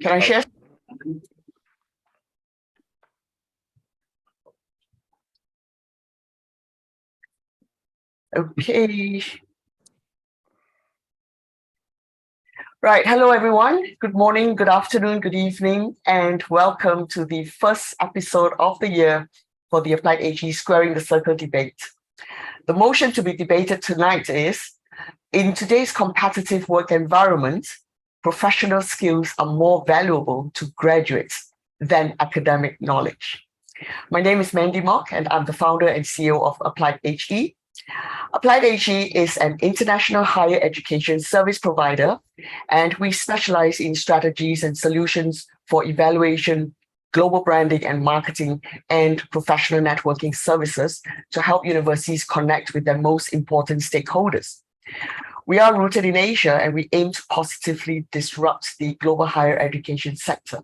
Can I share? Okay. Right. Hello, everyone. Good morning, good afternoon, good evening, and welcome to the first episode of the year for the Applied AG Squaring the Circle debate. The motion to be debated tonight is, in today's competitive work environment, professional skills are more valuable to graduates than academic knowledge. My name is Mandy Mock, and I'm the founder and CEO of Applied AG. Applied AG is an international higher education service provider, and we specialize in strategies and solutions for evaluation, global branding and marketing, and professional networking services to help universities connect with their most important stakeholders. We are rooted in Asia, and we aim to positively disrupt the global higher education sector.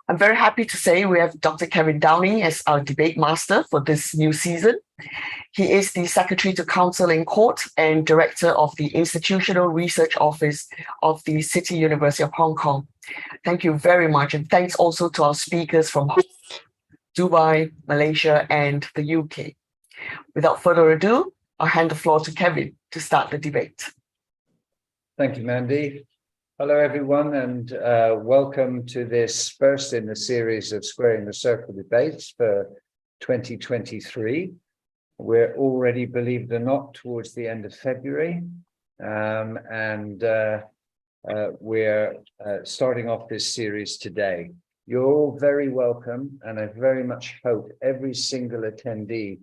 I'm very happy to say we have Dr. Kevin Downing as our debate master for this new season. He is the Secretary to Council in Court and Director of the Institutional Research Office of the City University of Hong Kong. Thank you very much. And thanks also to our speakers from Dubai, Malaysia, and the UK. Without further ado, I'll hand the floor to Kevin to start the debate. Thank you, Mandy. Hello, everyone, and welcome to this first in the series of Squaring the Circle debates for 2023. We're already, believe it or not, towards the end of February, and we're starting off this series today. You're all very welcome, and I very much hope every single attendee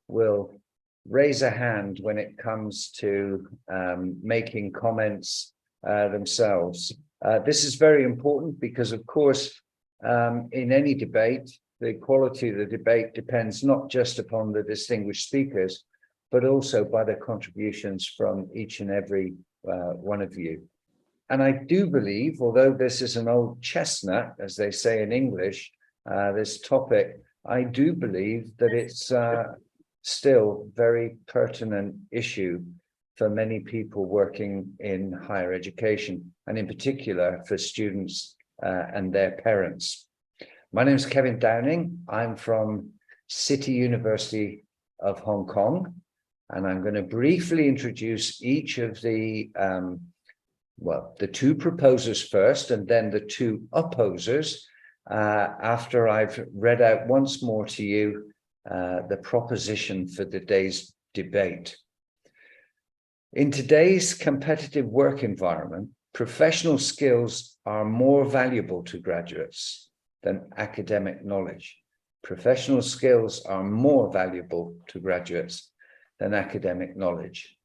will raise a hand when it comes to making comments themselves. This is very important because, of course, in any debate, the quality of the debate depends not just upon the distinguished speakers, but also by the contributions from each and every one of you. And I do believe, although this is an old chestnut, as they say in English, this topic, I do believe that it's still a very pertinent issue for many people working in higher education, and in particular for students and their parents. My name is Kevin Downing. I'm from City University of Hong Kong, and I'm going to briefly introduce each of the two proposers first, and then the two opposers after I've read out once more to you the proposition for today's debate. In today's competitive work environment, professional skills are more valuable to graduates than academic knowledge. Professional skills are more valuable to graduates than academic knowledge.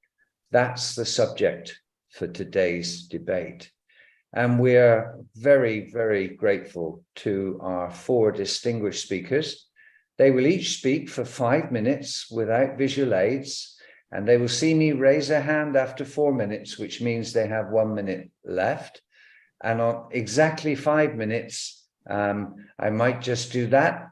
That's the subject for today's debate. And we're very, very grateful to our four distinguished speakers. They will each speak for 5 minutes without visual aids, and they will see me raise a hand after 4 minutes, which means they have 1 minute left. And on exactly 5 minutes, I might just do that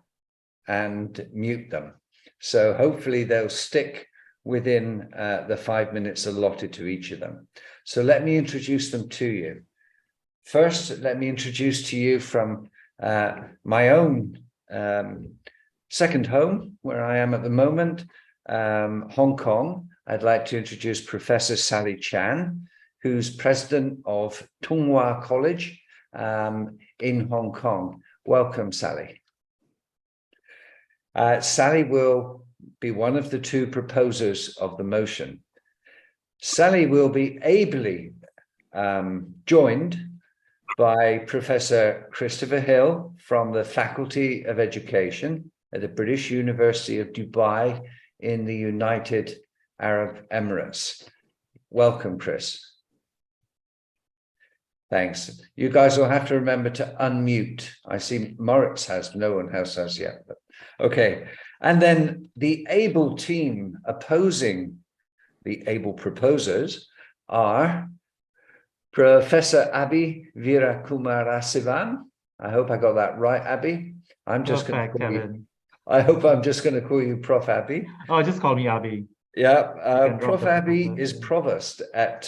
and mute them. So hopefully they'll stick within the 5 minutes allotted to each of them. So let me introduce them to you. First, let me introduce to you from my own second home, where I am at the moment, Hong Kong. I'd like to introduce Professor Sally Chan, who's president of Tung Wah College in Hong Kong. Welcome, Sally. Sally will be one of the two proposers of the motion. Sally will be ably joined by Professor Christopher Hill from the Faculty of Education at the British University of Dubai in the United Arab Emirates. Welcome, Chris. Thanks. You guys will have to remember to unmute. I see Moritz has, no one else has yet. But okay. And then the able team opposing the able proposers are Professor Abhi Veerakumarasivan. I hope I got that right, Abhi. I'm just going to call you. I hope I'm just going to call you Prof. Abhi. Oh, just call me Abhi. Yeah, Prof. Abhi is provost at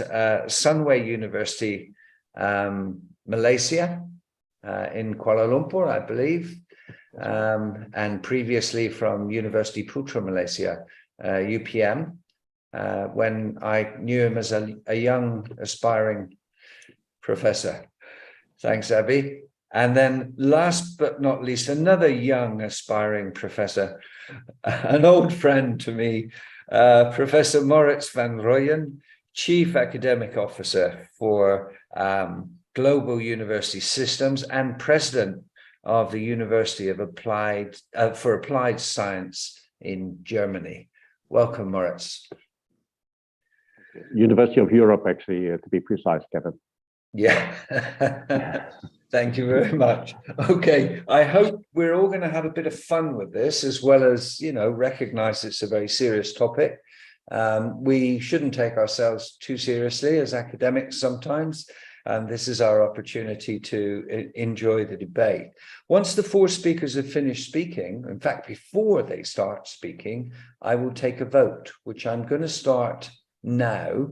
Sunway University, Malaysia, in Kuala Lumpur, I believe, and previously from University Putra Malaysia, UPM, when I knew him as a young aspiring professor. Thanks, Abby. And then last but not least, another young aspiring professor, an old friend to me, Professor Moritz van Rooyen, Chief Academic Officer for Global University Systems and President of the University of Applied for Applied Science in Germany. Welcome, Moritz. University of Europe, actually, to be precise, Kevin. Yeah. Thank you very much. Okay, I hope we're all going to have a bit of fun with this, as well as, you know, recognize it's a very serious topic. We shouldn't take ourselves too seriously as academics sometimes, and this is our opportunity to enjoy the debate. Once the four speakers have finished speaking, in fact, before they start speaking, I will take a vote, which I'm going to start now.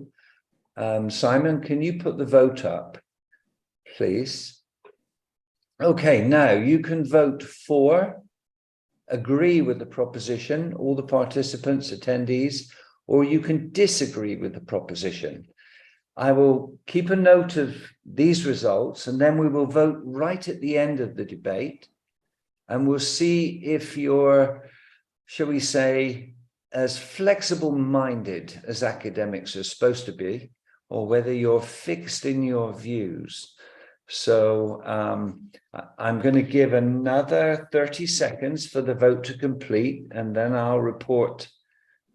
Simon, can you put the vote up, please? Okay, now you can vote for, agree with the proposition, all the participants, attendees, or you can disagree with the proposition. I will keep a note of these results, and then we will vote right at the end of the debate, and we'll see if you're, shall we say, as flexible-minded as academics are supposed to be, or whether you're fixed in your views. So I'm going to give another 30 seconds for the vote to complete, and then I'll report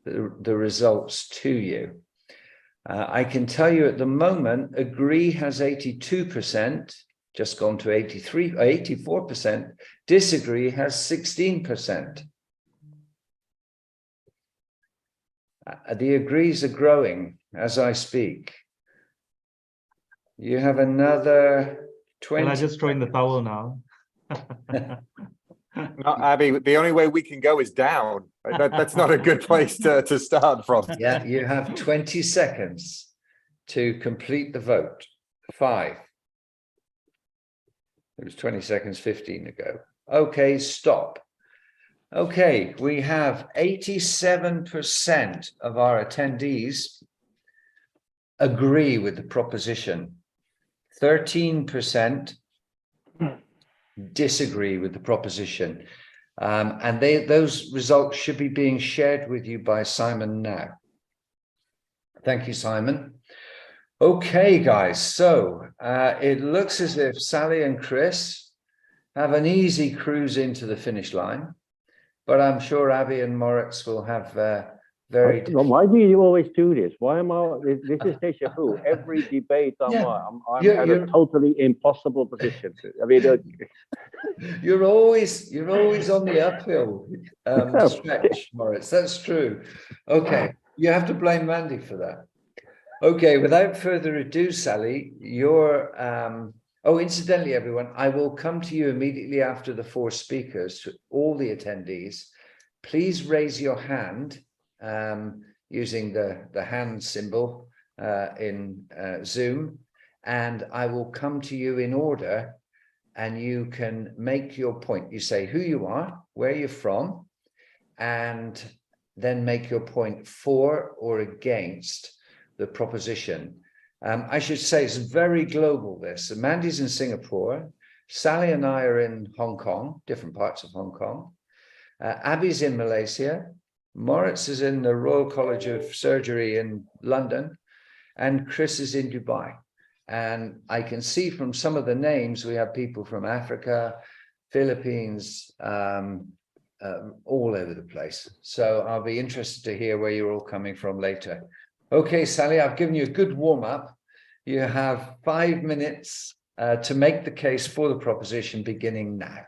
the results to you. I can tell you at the moment, agree has 82%, just gone to 84%. Disagree has 16%. The agrees are growing as I speak. You have another 20. Can I just throw in the towel now? No, Abby, the only way we can go is down. That's not a good place to start from. Yeah, you have 20 seconds to complete the vote. 5. It was 20 seconds, 15 ago. Okay, stop. Okay, we have 87% of our attendees agree with the proposition. 13% disagree with the proposition. And those results should be being shared with you by Simon now. Thank you, Simon. Okay, guys, so it looks as if Sally and Chris have an easy cruise into the finish line, but I'm sure Abby and Moritz will have very... Why do you always do this? Why am I? This is deja vu. Every debate, I'm at a totally impossible position. I mean, you're always on the uphill stretch, Moritz. That's true. Okay, you have to blame Mandy for that. Okay, without further ado, Sally, you're... oh, incidentally, everyone, I will come to you immediately after the four speakers, to all the attendees. Please raise your hand using the hand symbol in Zoom, and I will come to you in order, and you can make your point. You say who you are, where you're from, and then make your point for or against the proposition. I should say it's very global, this. Mandy's in Singapore, Sally and I are in Hong Kong, different parts of Hong Kong. Abby's in Malaysia, Moritz is in the Royal College of Surgery in London, and Chris is in Dubai. And I can see from some of the names, we have people from Africa, Philippines, all over the place. So I'll be interested to hear where you're all coming from later. Okay, Sally, I've given you a good warm-up. You have 5 minutes to make the case for the proposition beginning now.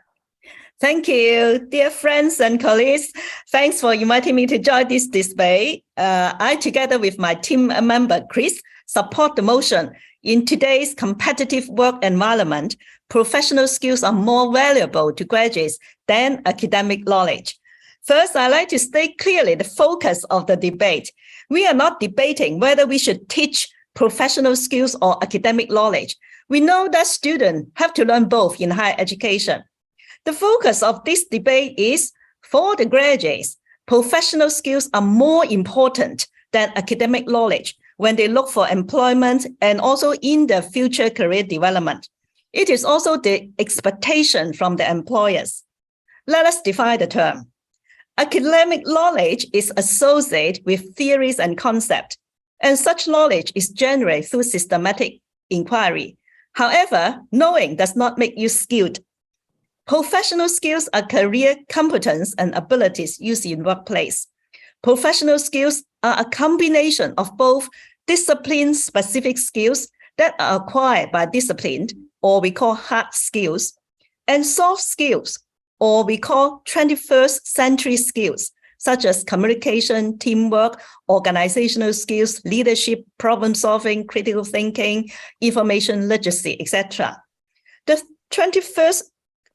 Thank you, dear friends and colleagues. Thanks for inviting me to join this debate. I, together with my team member, Chris, support the motion. In today's competitive work environment, professional skills are more valuable to graduates than academic knowledge. First, I'd like to state clearly the focus of the debate. We are not debating whether we should teach professional skills or academic knowledge. We know that students have to learn both in higher education. The focus of this debate is, for the graduates, professional skills are more important than academic knowledge when they look for employment and also in their future career development. It is also the expectation from the employers. Let us define the term. Academic knowledge is associated with theories and concepts, and such knowledge is generated through systematic inquiry. However, knowing does not make you skilled. Professional skills are career competence and abilities used in workplace. Professional skills are a combination of both discipline-specific skills that are acquired by discipline, or we call hard skills, and soft skills, or we call 21st century skills, such as communication, teamwork, organizational skills, leadership, problem-solving, critical thinking, information literacy, etc. The 21st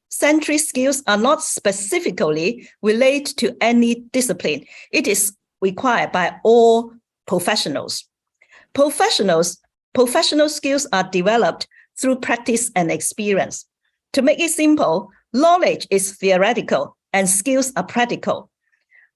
century skills are not specifically related to any discipline. It is required by all professionals. Professional skills are developed through practice and experience. To make it simple, knowledge is theoretical and skills are practical.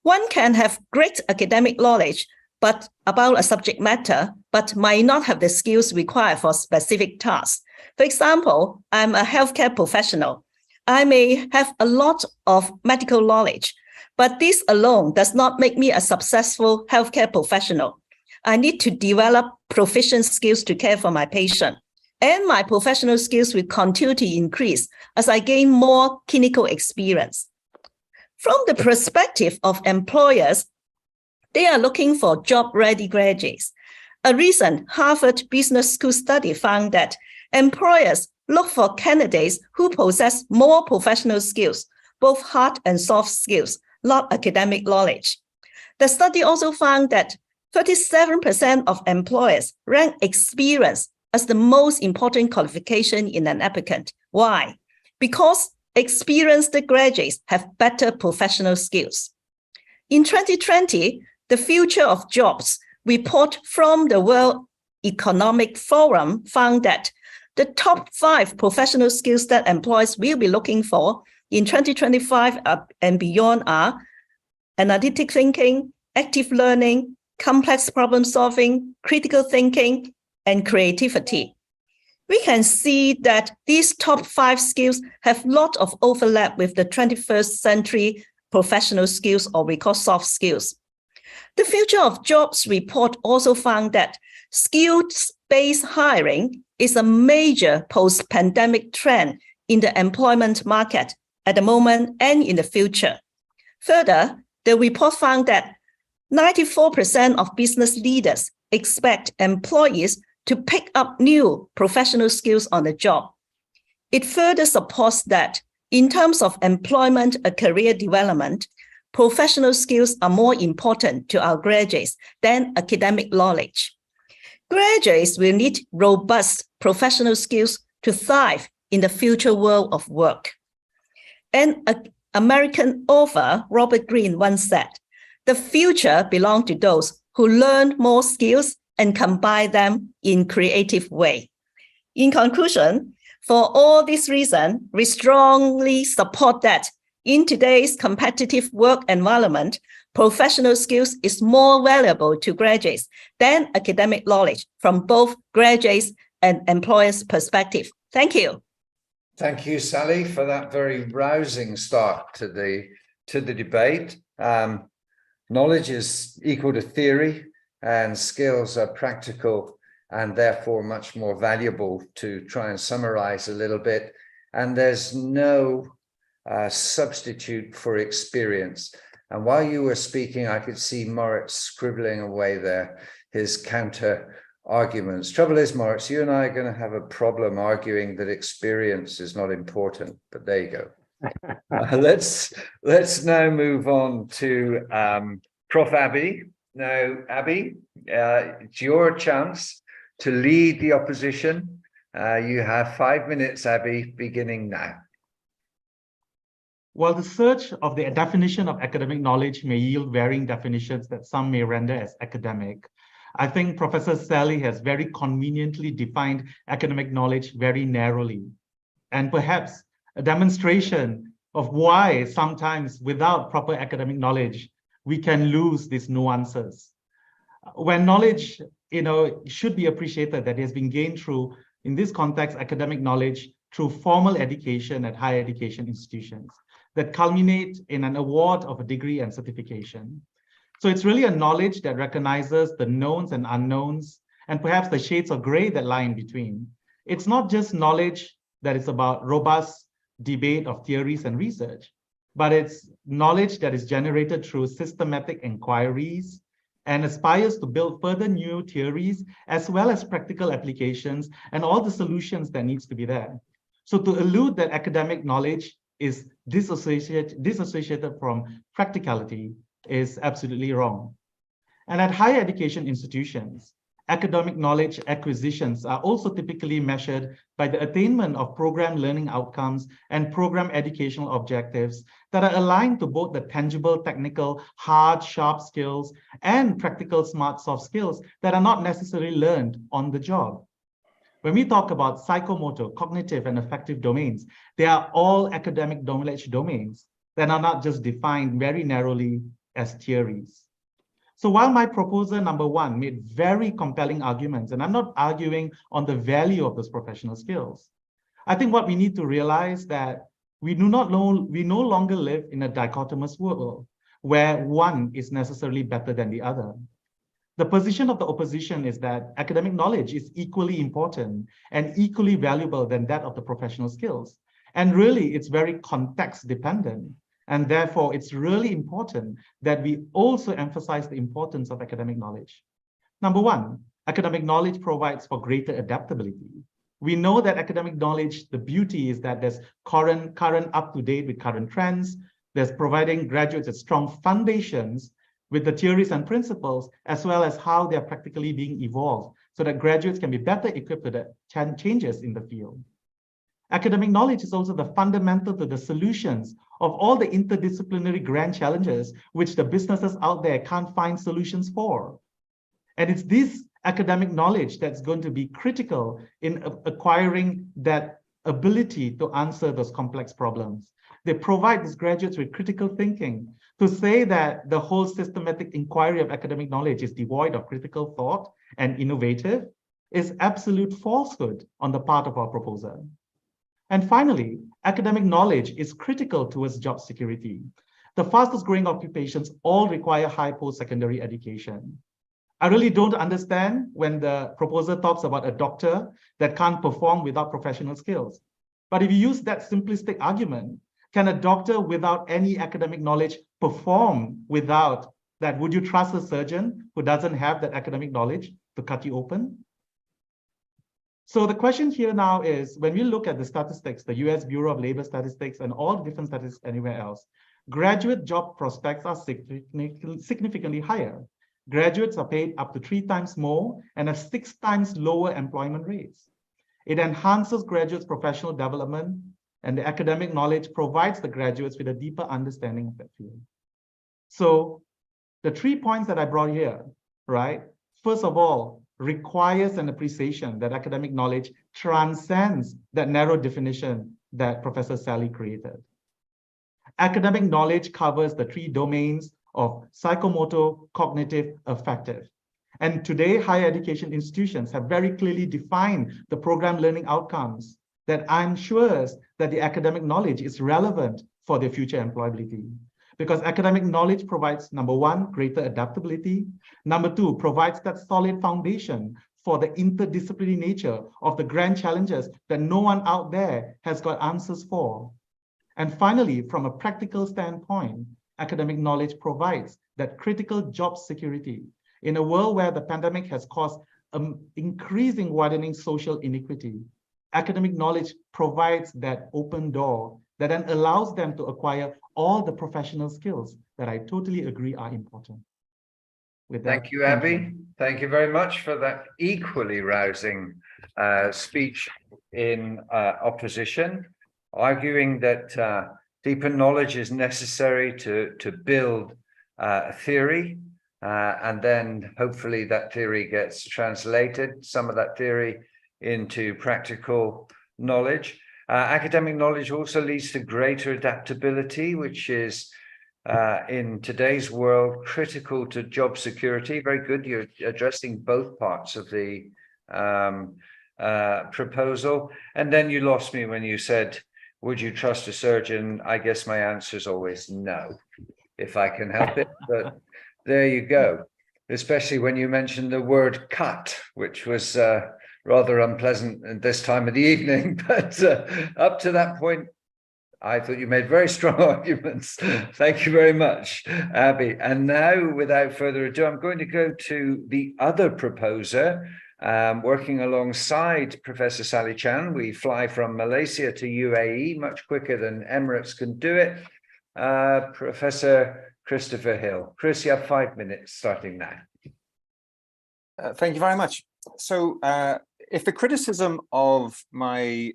One can have great academic knowledge about a subject matter, but might not have the skills required for specific tasks. For example, I'm a healthcare professional. I may have a lot of medical knowledge, but this alone does not make me a successful healthcare professional. I need to develop proficient skills to care for my patient. And my professional skills will continue to increase as I gain more clinical experience. From the perspective of employers, they are looking for job-ready graduates. A recent Harvard Business School study found that employers look for candidates who possess more professional skills, both hard and soft skills, not academic knowledge. The study also found that 37% of employers rank experience as the most important qualification in an applicant. Why? Because experienced graduates have better professional skills. In 2020, the Future of Jobs report from the World Economic Forum found that the top 5 professional skills that employers will be looking for in 2025 and beyond are analytic thinking, active learning, complex problem solving, critical thinking, and creativity. We can see that these top 5 skills have a lot of overlap with the 21st century professional skills, or we call soft skills. The Future of Jobs report also found that skills-based hiring is a major post-pandemic trend in the employment market at the moment and in the future. Further, the report found that 94% of business leaders expect employees to pick up new professional skills on the job. It further supports that in terms of employment and career development, professional skills are more important to our graduates than academic knowledge. Graduates will need robust professional skills to thrive in the future world of work. An American author, Robert Greene, once said, "The future belongs to those who learn more skills and combine them in creative way." In conclusion, for all these reasons, we strongly support that in today's competitive work environment, professional skills is more valuable to graduates than academic knowledge from both graduates and employers' perspective. Thank you. Thank you, Sally, for that very rousing start to the debate. Knowledge is equal to theory, and skills are practical and therefore much more valuable, to try and summarize a little bit. And there's no substitute for experience. And while you were speaking, I could see Moritz scribbling away there, his counter arguments. Trouble is, Moritz, you and I are going to have a problem arguing that experience is not important, but there you go. Let's now move on to Prof. Abby. Now, Abby, it's your chance to lead the opposition. You have 5 minutes, Abby, beginning now. While the search of the definition of academic knowledge may yield varying definitions that some may render as academic, I think Professor Sally has very conveniently defined academic knowledge very narrowly, and perhaps a demonstration of why sometimes without proper academic knowledge, we can lose these nuances. When knowledge, should be appreciated that it has been gained through, in this context, academic knowledge through formal education at higher education institutions that culminate in an award of a degree and certification. So it's really a knowledge that recognizes the knowns and unknowns, and perhaps the shades of gray that lie in between. It's not just knowledge that is about robust debate of theories and research, but it's knowledge that is generated through systematic inquiries and aspires to build further new theories as well as practical applications and all the solutions that needs to be there. So to allude that academic knowledge is disassociated from practicality is absolutely wrong. And at higher education institutions, academic knowledge acquisitions are also typically measured by the attainment of program learning outcomes and program educational objectives that are aligned to both the tangible, technical, hard, sharp skills and practical, smart, soft skills that are not necessarily learned on the job. When we talk about psychomotor, cognitive, and affective domains, they are all academic knowledge domains that are not just defined very narrowly as theories. So while my proposer number one made very compelling arguments, and I'm not arguing on the value of those professional skills, I think what we need to realize that we no longer live in a dichotomous world where one is necessarily better than the other. The position of the opposition is that academic knowledge is equally important and equally valuable than that of the professional skills. And really, it's very context dependent. And therefore, it's really important that we also emphasize the importance of academic knowledge. Number one, academic knowledge provides for greater adaptability. We know that academic knowledge, the beauty is that there's current up to date with current trends. There's providing graduates with strong foundations with the theories and principles, as well as how they're practically being evolved so that graduates can be better equipped with the changes in the field. Academic knowledge is also the fundamental to the solutions of all the interdisciplinary grand challenges which the businesses out there can't find solutions for. And it's this academic knowledge that's going to be critical in acquiring that ability to answer those complex problems. They provide these graduates with critical thinking. To say that the whole systematic inquiry of academic knowledge is devoid of critical thought and innovative is absolute falsehood on the part of our proposer. And finally, academic knowledge is critical towards job security. The fastest growing occupations all require high post-secondary education. I really don't understand when the proposer talks about a doctor that can't perform without professional skills. But if you use that simplistic argument, can a doctor without any academic knowledge perform without that? Would you trust a surgeon who doesn't have that academic knowledge to cut you open? So the question here now is, when we look at the statistics, the US Bureau of Labor Statistics and all the different statistics anywhere else, graduate job prospects are significantly higher. Graduates are paid up to 3 times more and have 6 times lower employment rates. It enhances graduates' professional development, and the academic knowledge provides the graduates with a deeper understanding of that field. So the 3 points that I brought here, right? First of all, requires an appreciation that academic knowledge transcends that narrow definition that Professor Sally created. Academic knowledge covers the 3 domains of psychomotor, cognitive, affective. And today, higher education institutions have very clearly defined the program learning outcomes that ensures that the academic knowledge is relevant for their future employability. Because academic knowledge provides, number one, greater adaptability. Number 2, provides that solid foundation for the interdisciplinary nature of the grand challenges that no one out there has got answers for. And finally, from a practical standpoint, academic knowledge provides that critical job security in a world where the pandemic has caused increasing widening social inequity. Academic knowledge provides that open door that then allows them to acquire all the professional skills that I totally agree are important. With that, thank you, Abby. Thank you very much for that equally rousing speech in opposition, arguing that deeper knowledge is necessary to build theory And then hopefully that theory gets translated, some of that theory into practical knowledge. Academic knowledge also leads to greater adaptability, which is in today's world critical to job security. Very good. You're addressing both parts of the proposal. And then you lost me when you said, would you trust a surgeon? I guess my answer is always no, if I can help it. But there you go. Especially when you mentioned the word cut, which was rather unpleasant at this time of the evening. But up to that point, I thought you made very strong arguments. Thank you very much, Abby. And now, without further ado, I'm going to go to the other proposer, working alongside Professor Sally Chan. We fly from Malaysia to UAE much quicker than Emirates can do it. Professor Christopher Hill. Chris, you have 5 minutes starting now. Thank you very much. So if the criticism of my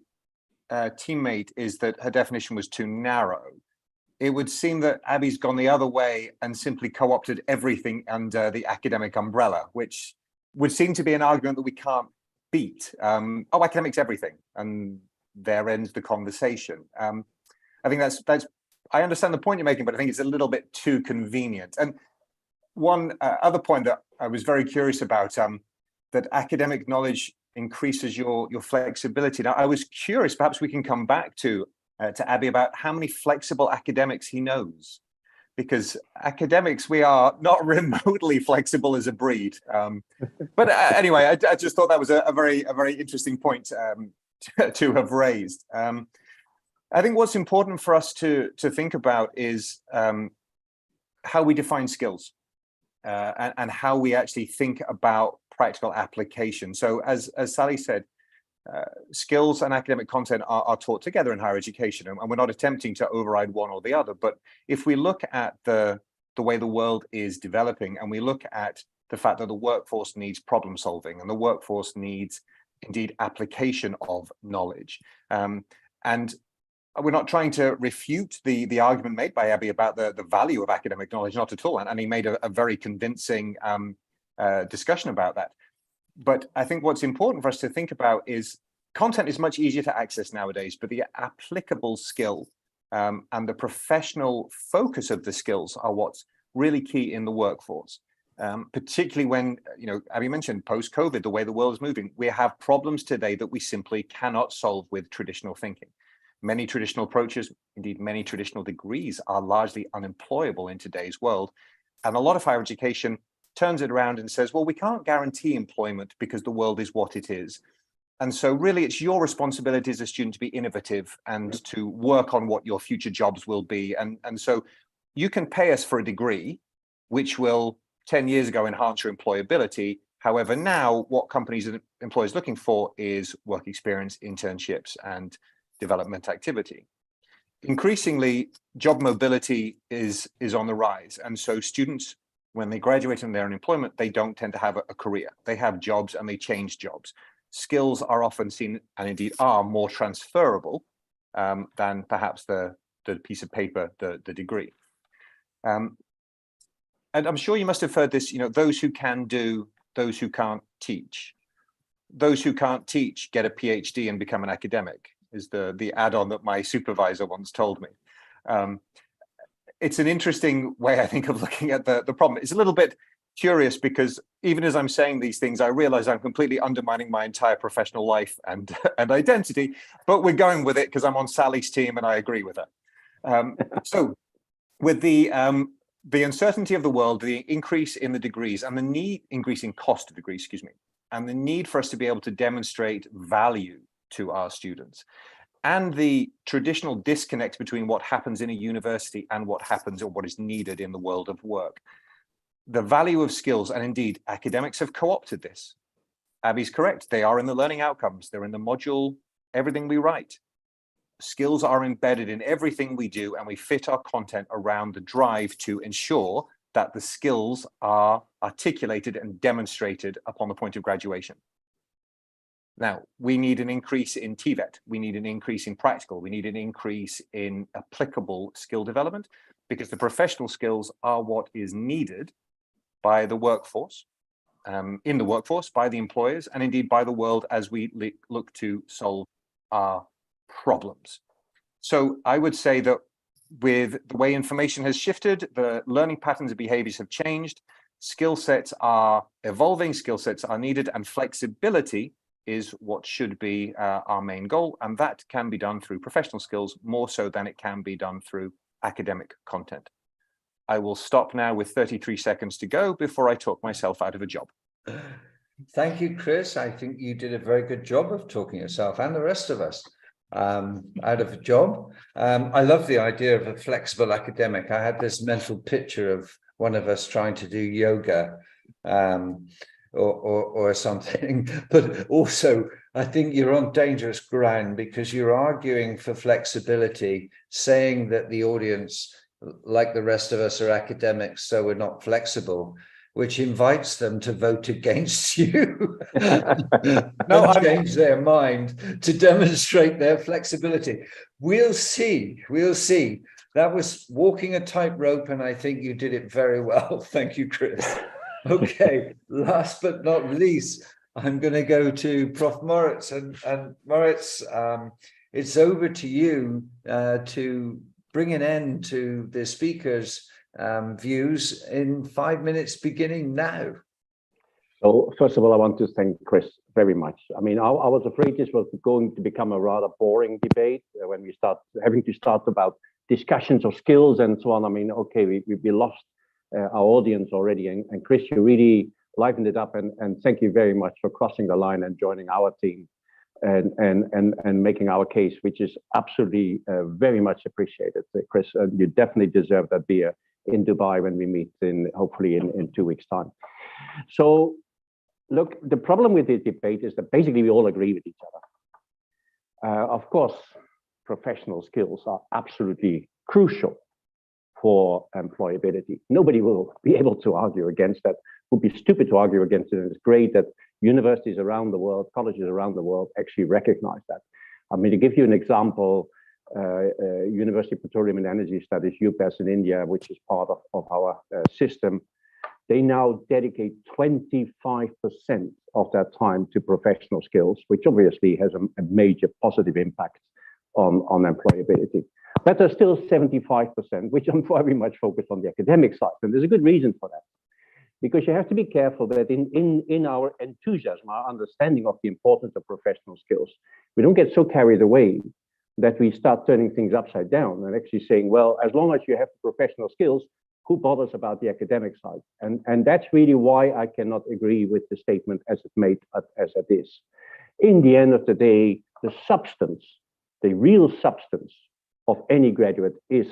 teammate is that her definition was too narrow, it would seem that Abby's gone the other way and simply co-opted everything under the academic umbrella, which would seem to be an argument that we can't beat. Oh, academics everything, and there ends the conversation. I think that's I understand the point you're making, but I think it's a little bit too convenient. And one other point that I was very curious about, that academic knowledge increases your flexibility. Now, I was curious, perhaps we can come back to Abby about how many flexible academics he knows, because academics, we are not remotely flexible as a breed. But anyway, I just thought that was a very interesting point to have raised. I think what's important for us to think about is how we define skills and how we actually think about practical application. So as Sally said, skills and academic content are taught together in higher education, and we're not attempting to override one or the other. But if we look at the way the world is developing, and we look at the fact that the workforce needs problem solving, and the workforce needs indeed application of knowledge, and we're not trying to refute the argument made by Abby about the value of academic knowledge, not at all. And he made a very convincing discussion about that. But I think what's important for us to think about is content is much easier to access nowadays, but the applicable skill and the professional focus of the skills are what's really key in the workforce. Particularly when, Abby mentioned post-COVID, the way the world is moving, we have problems today that we simply cannot solve with traditional thinking. Many traditional approaches, indeed many traditional degrees, are largely unemployable in today's world. And a lot of higher education turns it around and says, well, we can't guarantee employment because the world is what it is. And so really it's your responsibility as a student to be innovative and to work on what your future jobs will be. And so you can pay us for a degree, which will 10 years ago enhance your employability. However, now what companies and employers are looking for is work experience, internships, and development activity. Increasingly, job mobility is on the rise. And so students, when they graduate and they're in employment, they don't tend to have a career. They have jobs and they change jobs. Skills are often seen, and indeed are, more transferable than perhaps the piece of paper, the degree. And I'm sure you must have heard this, those who can do, those who can't teach. Those who can't teach get a PhD and become an academic, is the add-on that my supervisor once told me. It's an interesting way, I think, of looking at the problem. It's a little bit curious because even as I'm saying these things, I realize I'm completely undermining my entire professional life and identity, but we're going with it because I'm on Sally's team and I agree with her. So with the uncertainty of the world, the increase in the degrees and the increasing cost of degrees, and the need for us to be able to demonstrate value to our students, and the traditional disconnect between what happens in a university and what happens or what is needed in the world of work. The value of skills, and indeed academics have co-opted this. Abby's correct, they are in the learning outcomes, they're in the module, everything we write. Skills are embedded in everything we do, and we fit our content around the drive to ensure that the skills are articulated and demonstrated upon the point of graduation. Now, we need an increase in TVET, we need an increase in practical, we need an increase in applicable skill development, because the professional skills are what is needed by the workforce, in the workforce, by the employers, and indeed by the world as we look to solve our problems. So I would say that with the way information has shifted, the learning patterns and behaviors have changed, skill sets are evolving, skill sets are needed, and flexibility is what should be our main goal. And that can be done through professional skills more so than it can be done through academic content. I will stop now with 33 seconds to go before I talk myself out of a job. Thank you, Chris. I think you did a very good job of talking yourself and the rest of us out of a job. I love the idea of a flexible academic. I had this mental picture of one of us trying to do yoga or something, but also I think you're on dangerous ground because you're arguing for flexibility, saying that the audience, like the rest of us, are academics, so we're not flexible, which invites them to vote against you. No, change their mind to demonstrate their flexibility. We'll see. We'll see. That was walking a tightrope, and I think you did it very well. Thank you, Chris. Okay, last but not least, I'm going to go to Prof. Moritz. And Moritz, it's over to you to bring an end to the speakers' views in 5 minutes beginning now. So first of all, I want to thank Chris very much. I mean, I was afraid this was going to become a rather boring debate when we start having to start about discussions of skills and so on. I mean, okay, we lost our audience already, and Chris, you really livened it up, and thank you very much for crossing the line and joining our team and making our case, which is absolutely very much appreciated, Chris. You definitely deserve that beer in Dubai when we meet hopefully in 2 weeks' time. So look, the problem with this debate is that basically we all agree with each other. Of course, professional skills are absolutely crucial for employability. Nobody will be able to argue against that. It would be stupid to argue against it. And it's great that universities around the world, colleges around the world actually recognize that. I mean, to give you an example, University of Petroleum and Energy Studies, UPES in India, which is part of our system, they now dedicate 25% of their time to professional skills, which obviously has a major positive impact on employability. But there's still 75%, which are very much focused on the academic side. And there's a good reason for that. Because you have to be careful that in our enthusiasm, our understanding of the importance of professional skills, we don't get so carried away that we start turning things upside down and actually saying, well, as long as you have the professional skills, who bothers about the academic side? And that's really why I cannot agree with the statement as it's made as it is. In the end of the day, the substance, the real substance of any graduate is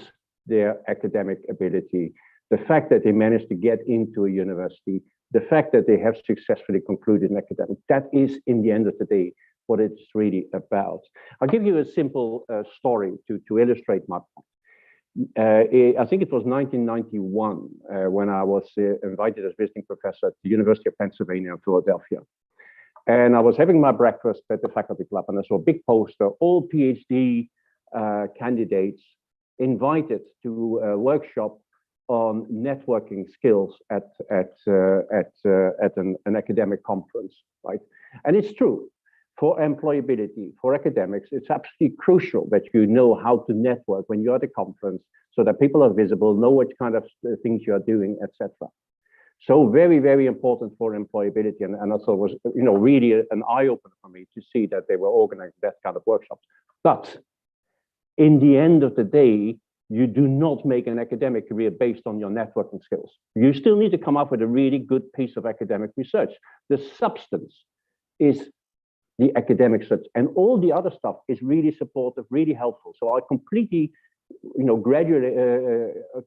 their academic ability. The fact that they managed to get into a university, the fact that they have successfully concluded an academic, that is, in the end of the day, what it's really about. I'll give you a simple story to illustrate my point. I think it was 1991 when I was invited as visiting professor at the University of Pennsylvania in Philadelphia. And I was having my breakfast at the faculty club, and I saw a big poster, all PhD candidates invited to a workshop on networking skills at an academic conference, right? And it's true. For employability, for academics, it's absolutely crucial that you know how to network when you're at a conference so that people are visible, know what kind of things you're doing, etc. So very, very important for employability. And also was, really an eye-opener for me to see that they were organizing that kind of workshops. But in the end of the day, you do not make an academic career based on your networking skills. You still need to come up with a really good piece of academic research. The substance is the academic search, and all the other stuff is really supportive, really helpful. So I completely,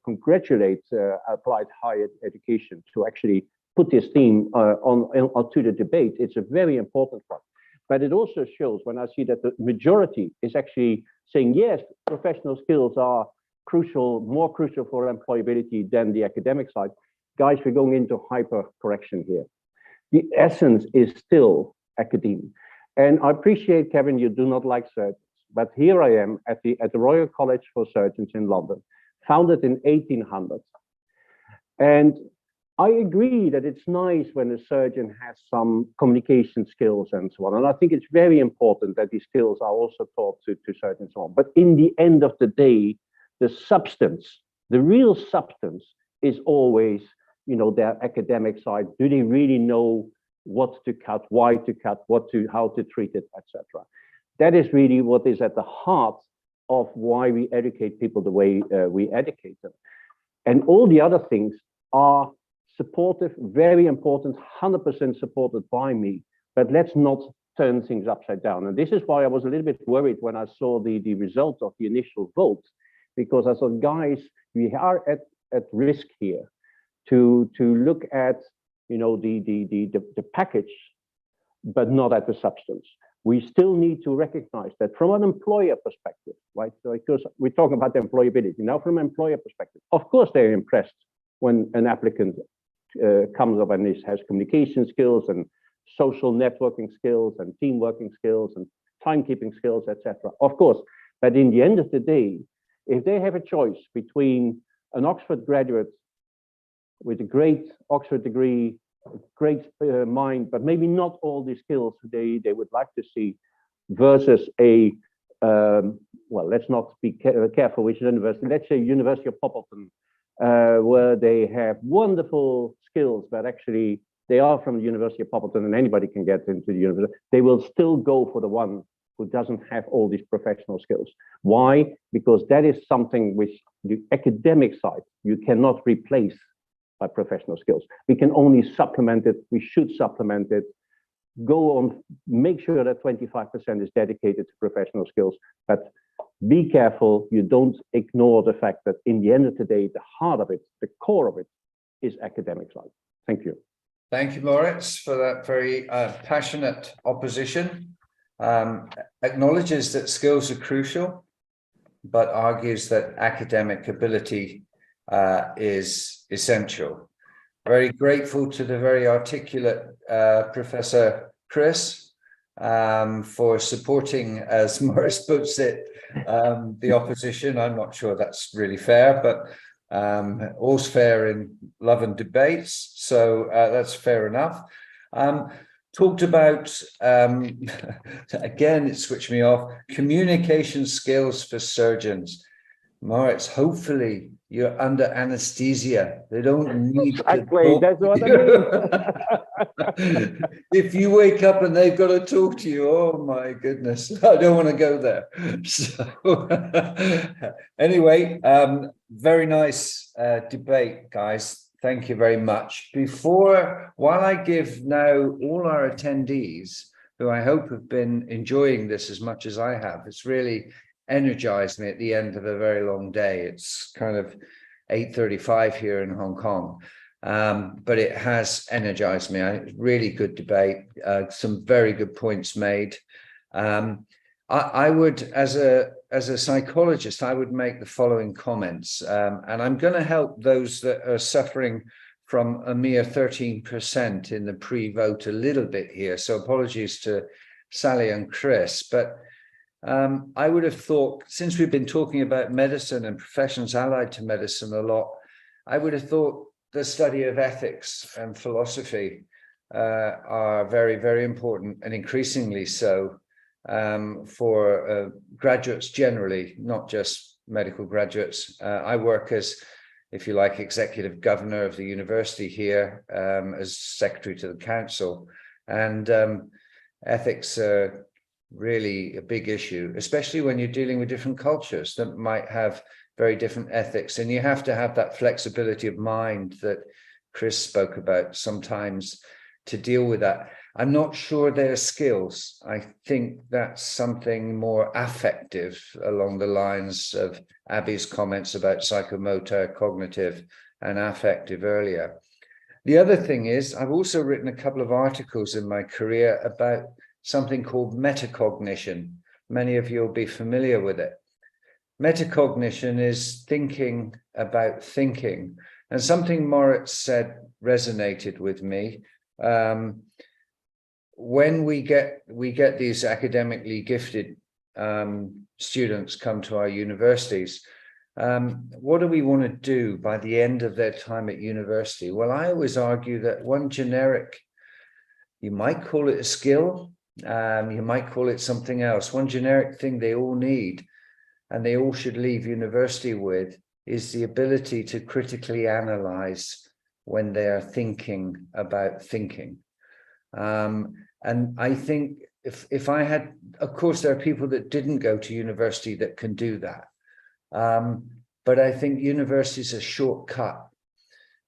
congratulate applied higher education to actually put this theme onto the debate. It's a very important one. But it also shows when I see that the majority is actually saying, yes, professional skills are crucial, more crucial for employability than the academic side. Guys, we're going into hyper correction here. The essence is still academia. And I appreciate, Kevin, you do not like surgeons, but here I am at the Royal College for Surgeons in London, founded in 1800. And I agree that it's nice when a surgeon has some communication skills and so on. And I think it's very important that these skills are also taught to surgeons and so on. But in the end of the day, the substance, the real substance is always, their academic side. Do they really know what to cut, why to cut, how to treat it, etc. That is really what is at the heart of why we educate people the way we educate them. And all the other things are supportive, very important, 100% supported by me, but let's not turn things upside down. And this is why I was a little bit worried when I saw the result of the initial vote, because I thought, guys, we are at risk here to look at, the package, but not at the substance. We still need to recognize that from an employer perspective, right? So because we're talking about the employability. Now, from an employer perspective, of course, they're impressed when an applicant comes up and has communication skills and social networking skills and team working skills and timekeeping skills, etc. Of course, but in the end of the day, if they have a choice between an Oxford graduate with a great Oxford degree, great mind, but maybe not all the skills they would like to see, versus a well, let's not be careful which university. Let's say University of Poppleton, where they have wonderful skills, but actually they are from the University of Poppleton and anybody can get into the university. They will still go for the one who doesn't have all these professional skills. Why? Because that is something which the academic side you cannot replace by professional skills. We can only supplement it. We should supplement it. Go on, make sure that 25% is dedicated to professional skills, but be careful you don't ignore the fact that in the end of the day, the heart of it, the core of it, is academic side. Thank you. Thank you, Moritz, for that very passionate opposition. Acknowledges that skills are crucial, but argues that academic ability is essential. Very grateful to the very articulate Professor Chris for supporting, as Moritz puts it, the opposition. I'm not sure that's really fair, but all's fair in love and debates, so that's fair enough. Talked about, again, it switched me off, communication skills for surgeons. Moritz, hopefully you're under anesthesia. They don't need exactly, that's what I mean. If you wake up and they've got to talk to you, oh my goodness, I don't want to go there. So anyway, very nice debate, guys. Thank you very much. While I give now all our attendees, who I hope have been enjoying this as much as I have, it's really energized me at the end of a very long day. It's kind of 8:35 here in Hong Kong, but it has energized me. Really good debate, some very good points made. I would, as a psychologist, I would make the following comments, and I'm going to help those that are suffering from a mere 13% in the pre-vote a little bit here. So apologies to Sally and Chris, but I would have thought, since we've been talking about medicine and professions allied to medicine a lot, I would have thought the study of ethics and philosophy are very, very important, and increasingly so for graduates generally, not just medical graduates. I work as, if you like, executive governor of the university here, as secretary to the council, and ethics are really a big issue, especially when you're dealing with different cultures that might have very different ethics, and you have to have that flexibility of mind that Chris spoke about sometimes to deal with that. I'm not sure they're skills. I think that's something more affective, along the lines of Abby's comments about psychomotor, cognitive, and affective earlier. The other thing is, I've also written a couple of articles in my career about something called metacognition. Many of you will be familiar with it. Metacognition is thinking about thinking, and something Moritz said resonated with me. When we get these academically gifted students come to our universities, What do we want to do by the end of their time at university? Well, I always argue that one generic, you might call it a skill, you might call it something else. One generic thing they all need, and they all should leave university with, is the ability to critically analyze when they are thinking about thinking. And I think if I had, of course, there are people that didn't go to university that can do that. But I think university is a shortcut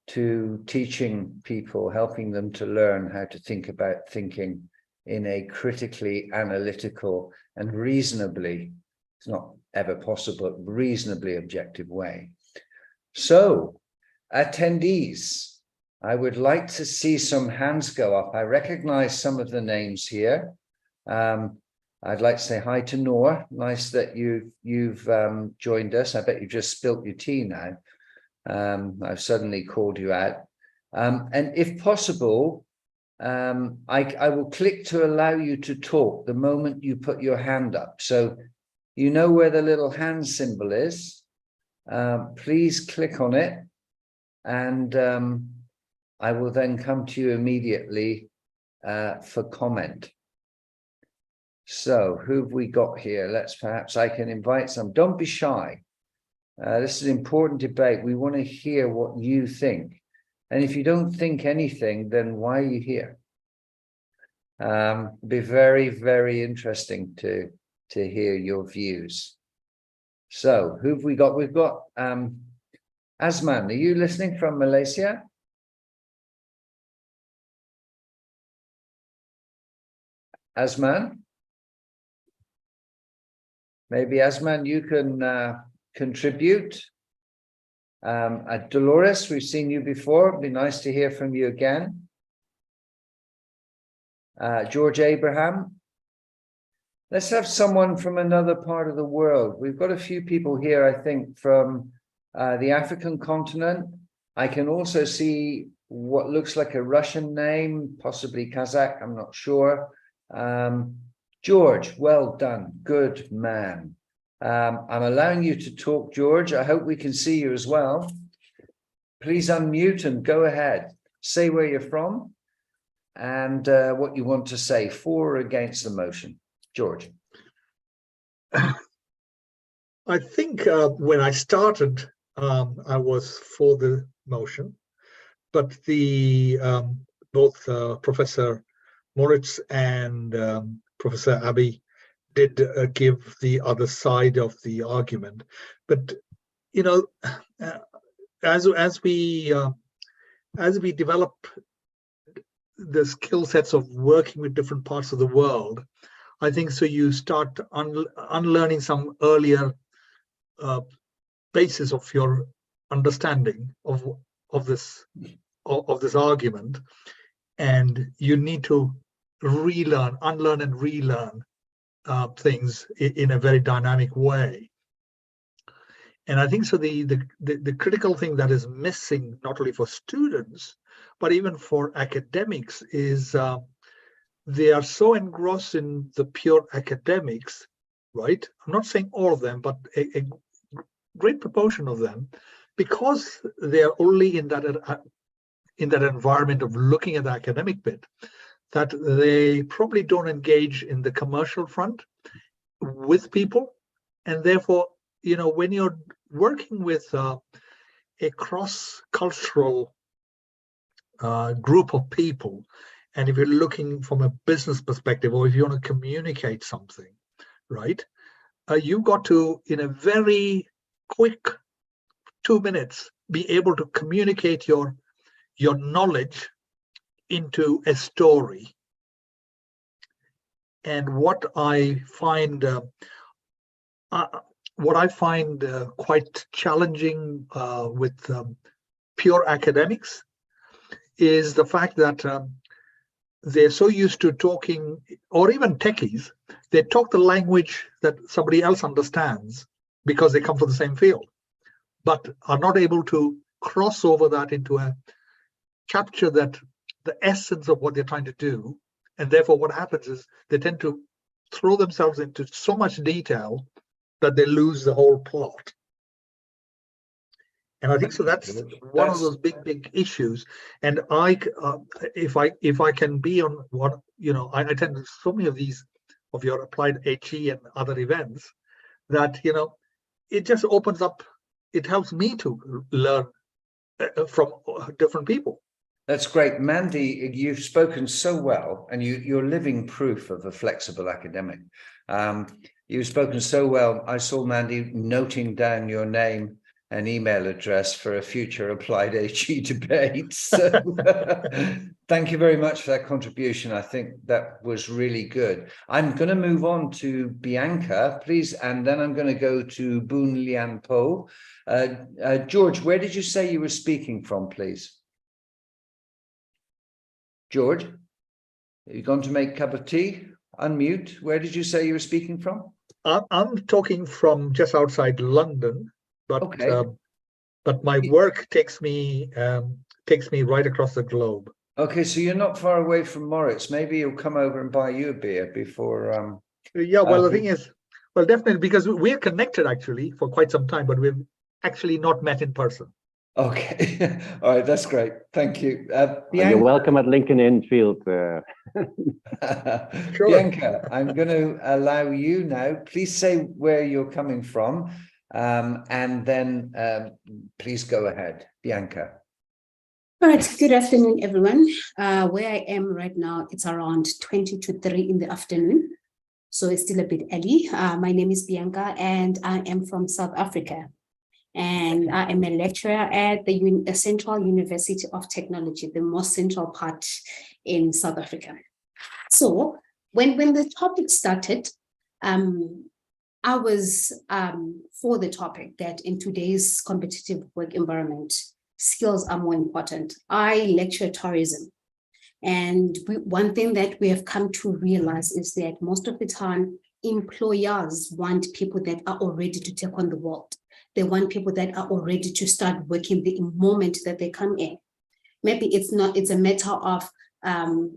to teaching people, helping them to learn how to think about thinking in a critically analytical and reasonably, it's not ever possible, reasonably objective way. So, attendees, I would like to see some hands go up. I recognize some of the names here. I'd like to say hi to Noor. Nice that you've joined us. I bet you just spilt your tea now. I've suddenly called you out. And if possible, I will click to allow you to talk the moment you put your hand up. So you know where the little hand symbol is. Please click on it, and I will then come to you immediately for comment. So who have we got here? Perhaps I can invite some. Don't be shy. This is an important debate. We want to hear what you think. And if you don't think anything, then why are you here? Be very, very interesting to hear your views. So who have we got? We've got Azman. Are you listening from Malaysia? Azman? Maybe Azman, you can contribute. Dolores, we've seen you before. It'd be nice to hear from you again. George Abraham. Let's have someone from another part of the world. We've got a few people here, I think, from the African continent. I can also see what looks like a Russian name, possibly Kazakh, I'm not sure. George, well done, good man. I'm allowing you to talk, George. I hope we can see you as well. Please unmute and go ahead. Say where you're from and what you want to say for or against the motion. George. I think when I started, I was for the motion, but both Professor Moritz and Professor Abbey did give the other side of the argument. But you know, as we develop the skill sets of working with different parts of the world, I think so you start unlearning some earlier basis of your understanding of this argument, and you need to unlearn and relearn things in a very dynamic way. And I think so the critical thing that is missing, not only for students but even for academics, is they are so engrossed in the pure academics, right? I'm not saying all of them, but a great proportion of them, because they are only in that environment of looking at the academic bit, that they probably don't engage in the commercial front with people. And therefore, you know, when you're working with a cross-cultural group of people, and if you're looking from a business perspective, or if you want to communicate something, right, you've got to, in a very quick 2 minutes, be able to communicate your knowledge into a story. And what I find quite challenging with pure academics is the fact that they're so used to talking, or even techies, they talk the language that somebody else understands because they come from the same field, but are not able to cross over that into capture that the essence of what they're trying to do. And therefore what happens is they tend to throw themselves into so much detail that they lose the whole plot. And I think so. That's one of those big issues. And if I can be on what I attend so many of these of your applied HE and other events that it just opens up. It helps me to learn from different people. That's great. Mandy, you've spoken so well, and you're living proof of a flexible academic. You've spoken so well. I saw Mandy noting down your name and email address for a future applied HE debate. So thank you very much for that contribution. I think that was really good. I'm going to move on to Bianca, please, and then I'm going to go to Boon Lian Po. George, where did you say you were speaking from, please? George, have you gone to make a cup of tea? Unmute. Where did you say you were speaking from? I'm talking from just outside London, but okay. But my work takes me right across the globe. Okay, so you're not far away from Moritz. Maybe he'll come over and buy you a beer before. Yeah, well, the thing is, well, definitely, because we're connected actually for quite some time, but we've actually not met in person. Okay, all right, that's great. Thank you. You're welcome at Lincoln Inn Field. Sure. Bianca, I'm going to allow you now. Please say where you're coming from, and then please go ahead, Bianca. All right, good afternoon, everyone. Where I am right now, it's around 20 to 3 in the afternoon, so it's still a bit early. My name is Bianca, and I am from South Africa. And I am a lecturer at the Central University of Technology, the most central part in South Africa. So when the topic started, I was for the topic that in today's competitive work environment, skills are more important. I lecture tourism. And one thing that we have come to realize is that most of the time, employers want people that are all ready to take on the world. They want people that are all ready to start working the moment that they come in. Maybe it's a matter of,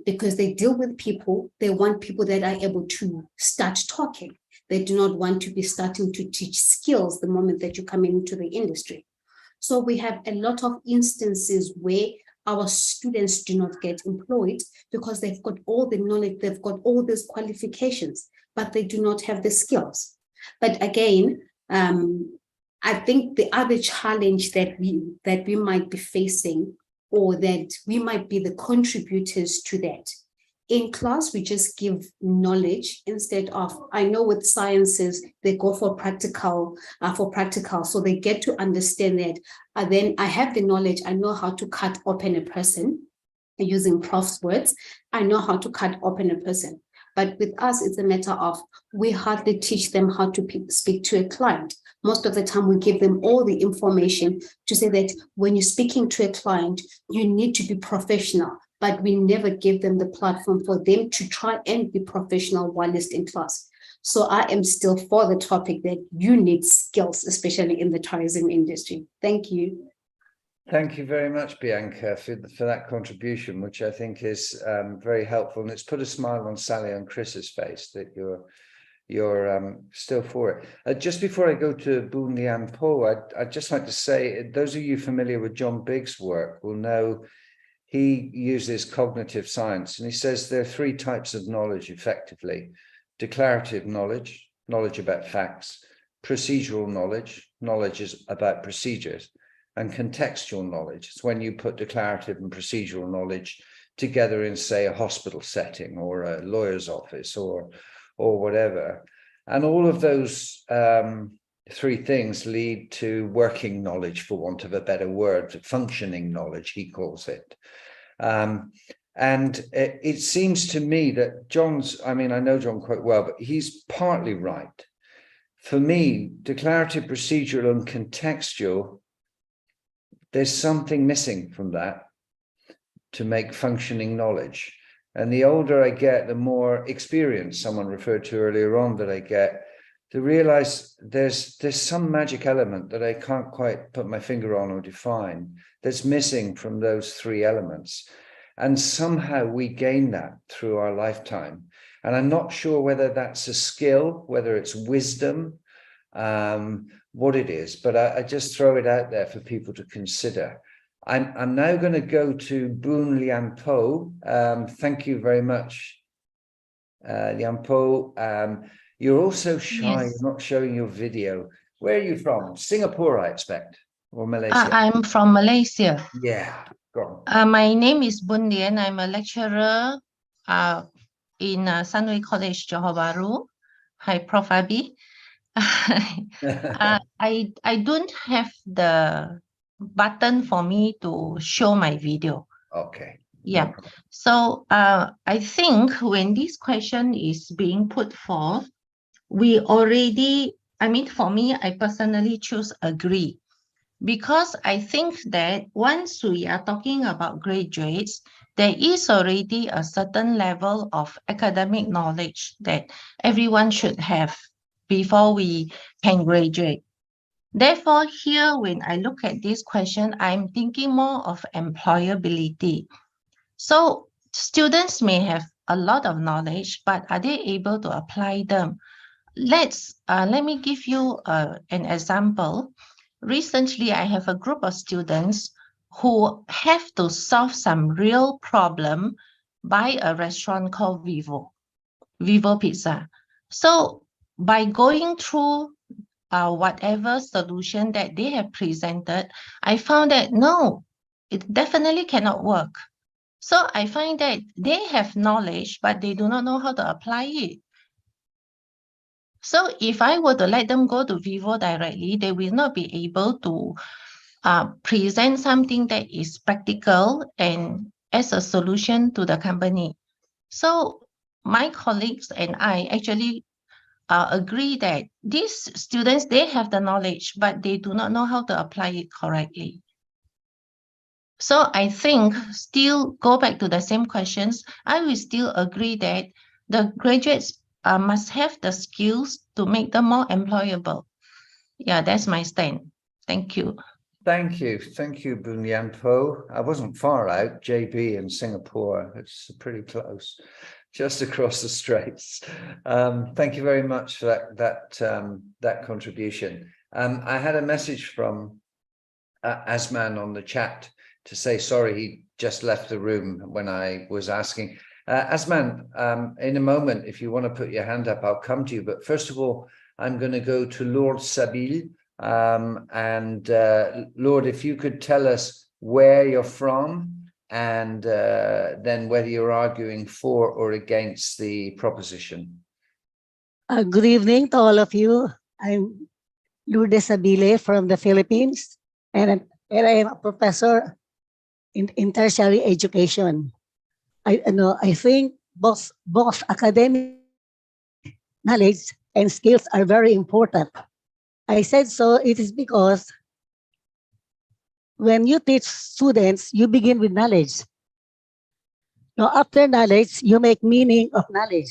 because they deal with people, they want people that are able to start talking. They do not want to be starting to teach skills the moment that you come into the industry. So we have a lot of instances where our students do not get employed because they've got all the knowledge, they've got all these qualifications, but they do not have the skills. But again, I think the other challenge that we might be facing, or that we might be the contributors to that. In class, we just give knowledge instead of, I know with sciences, they go for practical, so they get to understand that. Then I have the knowledge, I know how to cut open a person using Prof's words. I know how to cut open a person. But with us, it's a matter of, we hardly teach them how to speak to a client. Most of the time, we give them all the information to say that when you're speaking to a client, you need to be professional, but we never give them the platform for them to try and be professional while in class. So I am still for the topic that you need skills, especially in the tourism industry. Thank you. Thank you very much, Bianca, for that contribution, which I think is very helpful. And it's put a smile on Sally and Chris's face that you're still for it. Just before I go to Boon Lian Po, I'd just like to say, those of you familiar with John Biggs' work will know he uses cognitive science, and he says there are 3 types of knowledge effectively: declarative knowledge, knowledge about facts; procedural knowledge, knowledge is about procedures; and contextual knowledge. It's when you put declarative and procedural knowledge together in, say, a hospital setting or a lawyer's office or whatever. And all of those 3 things lead to working knowledge, for want of a better word, functioning knowledge, he calls it. And it seems to me that I know John quite well, but he's partly right. For me, declarative, procedural, and contextual, there's something missing from that to make functioning knowledge. And the older I get, the more experience, someone referred to earlier on, that I get, to realize there's some magic element that I can't quite put my finger on or define that's missing from those 3 elements. And somehow we gain that through our lifetime. And I'm not sure whether that's a skill, whether it's wisdom, what it is, but I just throw it out there for people to consider. I'm now going to go to Boon Lian Po. Thank you very much, Lian Po. You're also shy, Yes. you're not showing your video. Where are you from? Singapore, I expect, or Malaysia? I'm from Malaysia. Yeah, go on. My name is Bun Lian. I'm a lecturer in Sunway College, Johor Bahru. Hi, Prof. Abi. I don't have the button for me to show my video. Okay. Yeah. So I think when this question is being put forth, we already, I mean, for me, I personally choose agree. Because I think that once we are talking about graduates, there is already a certain level of academic knowledge that everyone should have before we can graduate. Therefore, here, when I look at this question, I'm thinking more of employability. So students may have a lot of knowledge, but are they able to apply them? Let me give you an example. Recently, I have a group of students who have to solve some real problem by a restaurant called Vivo Pizza. So by going through whatever solution that they have presented, I found that no, it definitely cannot work. So I find that they have knowledge, but they do not know how to apply it. So if I were to let them go to Vivo directly, they will not be able to present something that is practical and as a solution to the company. So my colleagues and I actually agree that these students, they have the knowledge, but they do not know how to apply it correctly. So I think still go back to the same questions. I will still agree that the graduates must have the skills to make them more employable. Yeah, that's my stand. Thank you. Thank you. Thank you, Boon Lian Po. I wasn't far out, JB in Singapore. It's pretty close, just across the straits. Thank you very much for that contribution. I had a message from Asman on the chat to say, sorry, he just left the room when I was asking. Asman, in a moment, if you want to put your hand up, I'll come to you. But first of all, I'm going to go to Lord Sabil. Lord, if you could tell us where you're from and then whether you're arguing for or against the proposition. Good evening to all of you. I'm Lourdes Sabile from the Philippines, and I am a professor in tertiary education. I think both academic knowledge and skills are very important. I said so, it is because when you teach students, you begin with knowledge. Now, after knowledge, you make meaning of knowledge.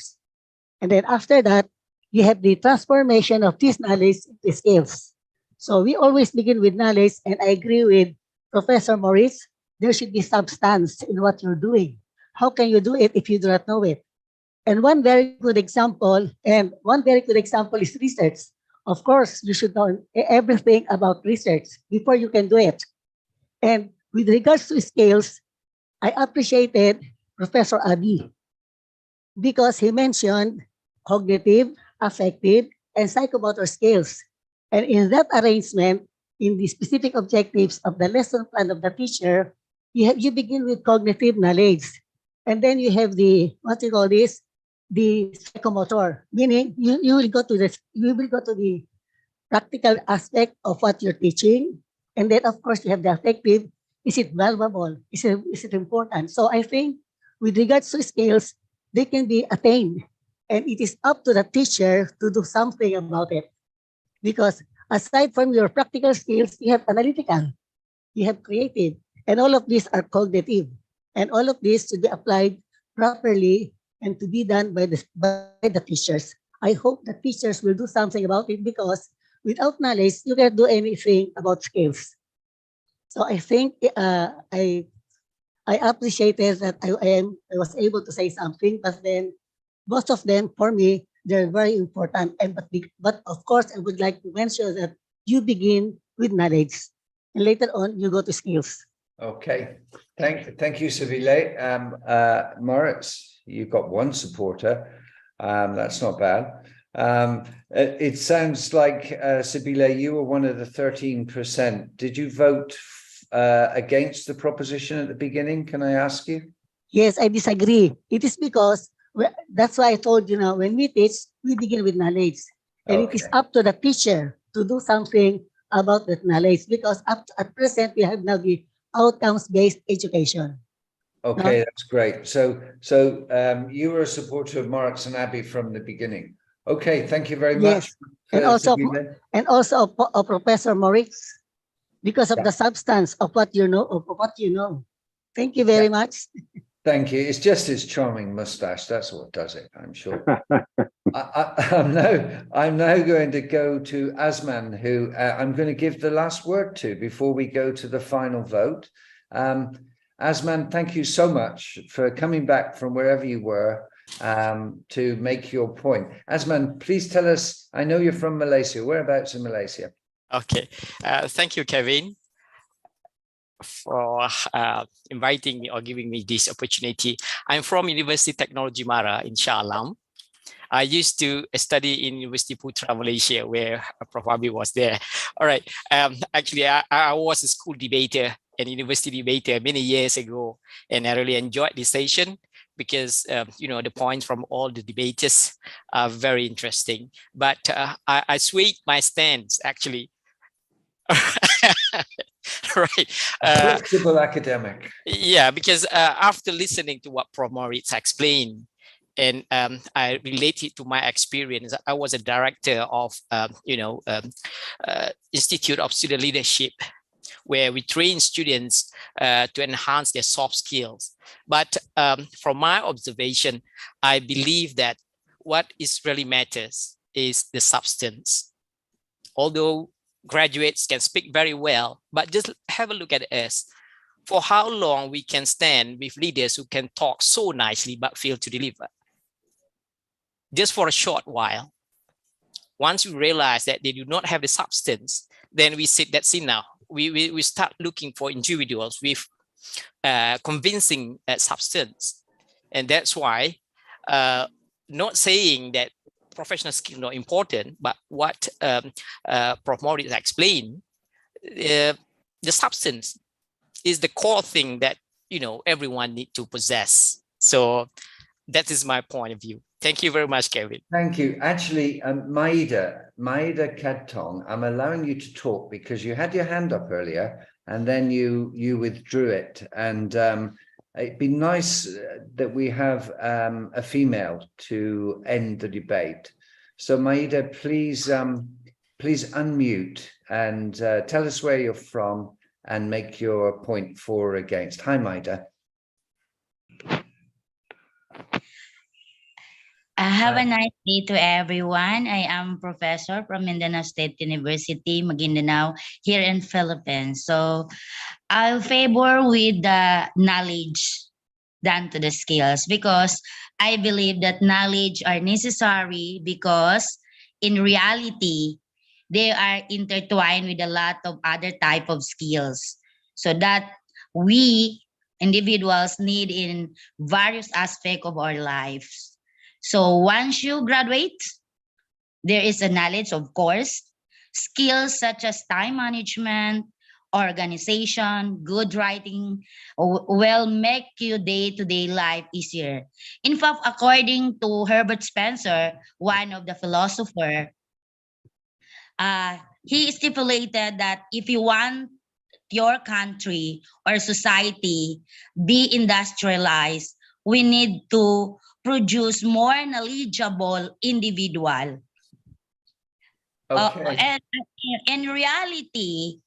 And then after that, you have the transformation of this knowledge into skills. So we always begin with knowledge, and I agree with Professor Maurice, there should be substance in what you're doing. How can you do it if you do not know it? And one very good example is research. Of course, you should know everything about research before you can do it. And with regards to skills, I appreciated Professor Abi because he mentioned cognitive, affective, and psychomotor skills. And in that arrangement, in the specific objectives of the lesson plan of the teacher, you begin with cognitive knowledge. And then you have the psychomotor, meaning you will go to the practical aspect of what you're teaching. And then of course you have the affective. Is it valuable? Is it important? So I think with regards to skills, they can be attained. And it is up to the teacher to do something about it. Because aside from your practical skills, you have analytical, you have creative, and all of these are cognitive. And all of this should be applied properly and to be done by the teachers. I hope the teachers will do something about it because without knowledge, you can't do anything about skills. So I think I appreciated that I was able to say something, but then most of them, for me, they're very important. But of course, I would like to mention that you begin with knowledge, and later on you go to skills. Okay, thank you, Sibile. Moritz, you've got one supporter. That's not bad. It sounds like, Sibile, you were one of the 13%. Did you vote against the proposition at the beginning? Can I ask you? Yes, I disagree. It is because that's why I told you now, when we teach, we begin with knowledge. And it is Okay. up to the teacher to do something about that knowledge, because at present we have now the outcomes-based education. Okay, that's great. So you were a supporter of Moritz and Abby from the beginning. Okay, thank you very much. Yes, and also Sibile. of Professor Moritz, because of the substance of what you know. Thank you very much. Thank you. It's just his charming mustache. That's what does it, I'm sure. I'm now going to go to Azman, who I'm going to give the last word to before we go to the final vote. Azman, thank you so much for coming back from wherever you were to make your point. Azman, please tell us, I know you're from Malaysia. Whereabouts in Malaysia? Okay. Thank you, Kevin, for inviting me or giving me this opportunity. I'm from University Technology Mara in Shah Alam. I used to study in University Putra, Malaysia, where Prof. Abi was there. All right. Actually, I was a school debater and university debater many years ago, and I really enjoyed this session because, you know, the points from all the debaters are very interesting. But I swayed my stance, actually. Right. Flexible academic. Yeah, because after listening to what Prof. Moritz explained, and I related to my experience. I was a director of, Institute of Student Leadership, where we train students to enhance their soft skills. But from my observation, I believe that what is really matters is the substance. Although graduates can speak very well, but just have a look at us. For how long we can stand with leaders who can talk so nicely but fail to deliver? Just for a short while. Once we realize that they do not have the substance, then we said that's enough. We start looking for individuals with convincing substance. And that's why, not saying that professional skill is not important, but what Prof. Moritz explained, the substance is the core thing that, you know, everyone needs to possess. So that is my point of view. Thank you very much, Kevin. Thank you. Actually, Maida Kadtong, I'm allowing you to talk because you had your hand up earlier and then you withdrew it. And it'd be nice that we have a female to end the debate. So Maida, please unmute and tell us where you're from and make your point for or against. Hi, Maida. Have a nice day to everyone. I am professor from Mindanao State University, Maguindanao, here in Philippines. So I'll favor with the knowledge than to the skills, because I believe that knowledge are necessary because in reality, they are intertwined with a lot of other type of skills, so that we individuals need in various aspects of our lives. So once you graduate, there is a knowledge, of course, skills such as time management, organization, good writing will make your day-to-day life easier. In fact, according to Herbert Spencer, one of the philosophers, he stipulated that if you want your country or society be industrialized, we need to produce more knowledgeable individual. Okay. And in reality,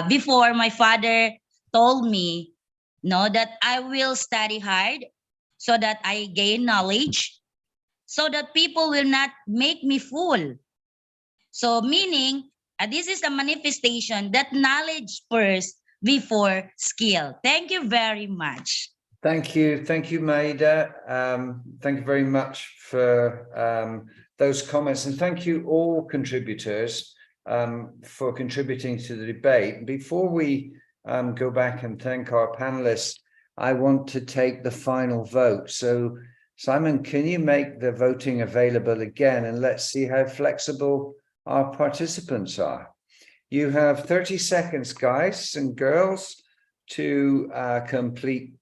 before my father told me, that I will study hard so that I gain knowledge, so that people will not make me fool. So meaning, this is a manifestation that knowledge first before skill. Thank you very much. Thank you, Maida. Thank you very much for those comments, and thank you all contributors. for contributing to the debate. Before we go back and thank our panelists, I want to take the final vote. So, Simon, can you make the voting available again, and let's see how flexible our participants are. You have 30 seconds, guys and girls, to complete